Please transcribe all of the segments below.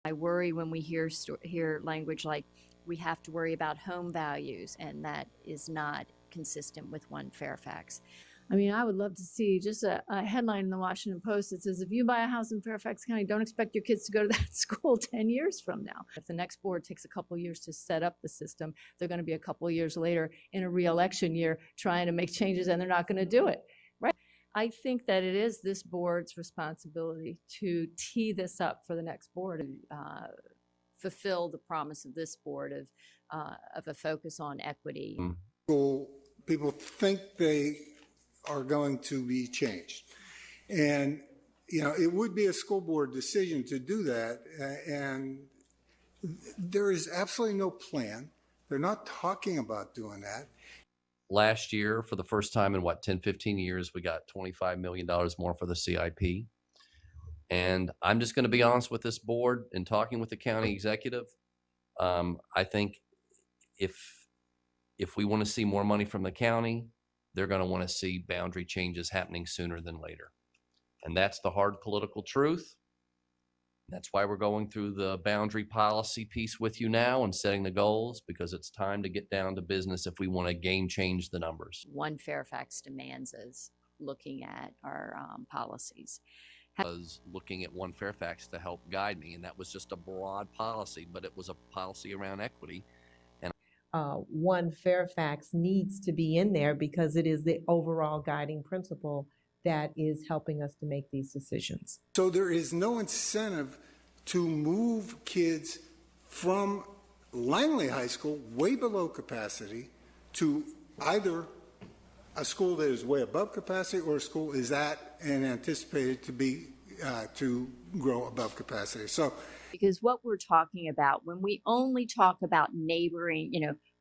I worry when we hear language like we have to worry about home values, and that is not consistent with One Fairfax. I mean, I would love to see just a headline in the Washington Post that says, if you buy a house in Fairfax County, don't expect your kids to go to that school 10 years from now. If the next board takes a couple of years to set up the system, they're going to be a couple of years later in a re-election year trying to make changes, and they're not going to do it, right? I think that it is this board's responsibility to tee this up for the next board and fulfill the promise of this board of a focus on equity. People think they are going to be changed. And, you know, it would be a school board decision to do that. And there is absolutely no plan. They're not talking about doing that. Last year, for the first time in 10, 15 years, we got $25 million more for the CIP. And I'm just going to be honest with this board and talking with the county executive. I think if we want to see more money from the county, they're going to want to see boundary changes happening sooner than later. And that's the hard political truth. That's why we're going through the boundary policy piece with you now and setting the goals, because it's time to get down to business if we want to game change the numbers. One Fairfax demands is looking at our policies. I was looking at One Fairfax to help guide me, and that was just a broad policy, but it was a policy around equity. One Fairfax needs to be in there because it is the overall guiding principle that is helping us to make these decisions. So there is no incentive to move kids from Langley High School, way below capacity, to either a school that is way above capacity or a school is at and anticipated to be to grow above capacity. So, because what we're talking about when we only talk about neighboring,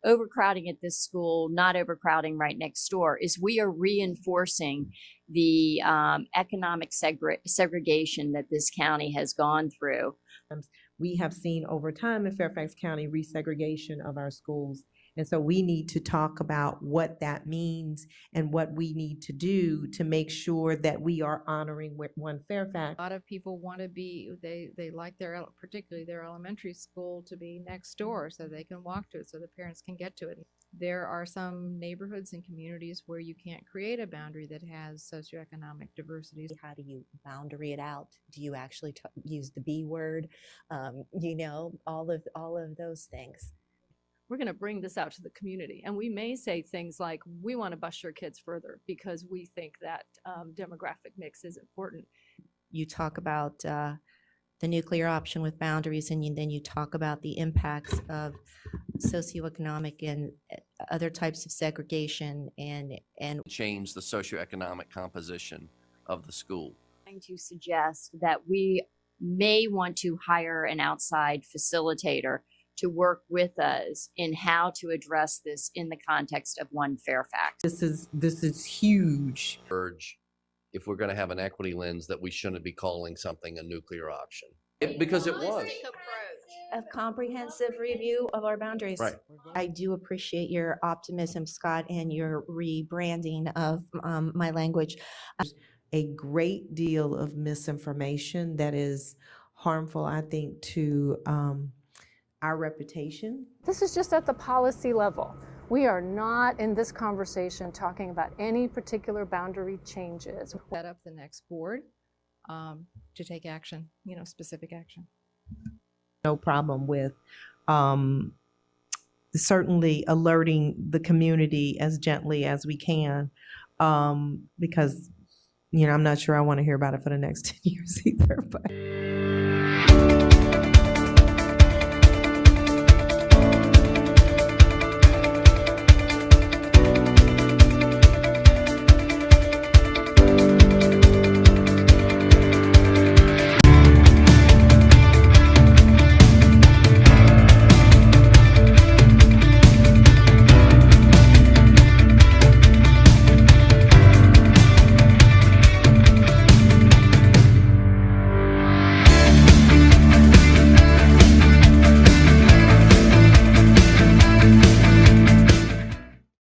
overcrowding at this school, not overcrowding right next door, is we are reinforcing the economic segregation that this county has gone through. We have seen over time in Fairfax County resegregation of our schools. And so we need to talk about what that means and what we need to do to make sure that we are honoring One Fairfax. A lot of people want to be, they like particularly their elementary school to be next door so they can walk to it, so the parents can get to it. There are some neighborhoods and communities where you can't create a boundary that has socioeconomic diversity. How do you boundary it out? Do you actually use the B word? All of those things. We're going to bring this out to the community, and we may say things like, we want to bus your kids further because we think that demographic mix is important. You talk about the nuclear option with boundaries, and then you talk about the impacts of socioeconomic and other types of segregation and change the socioeconomic composition of the school. I'm going to suggest that we may want to hire an outside facilitator to work with us in how to address this in the context of One Fairfax. This is huge. If we're going to have an equity lens, that we shouldn't be calling something a nuclear option. Because it was. A comprehensive review of our boundaries. Right. I do appreciate your optimism, Scott, and your rebranding of my language. A great deal of misinformation that is harmful, I think, to our reputation. This is just at the policy level. We are not in this conversation talking about any particular boundary changes. Set up the next board to take action, specific action. No problem with certainly alerting the community as gently as we can, because I'm not sure I want to hear about it for the next 10 years either. But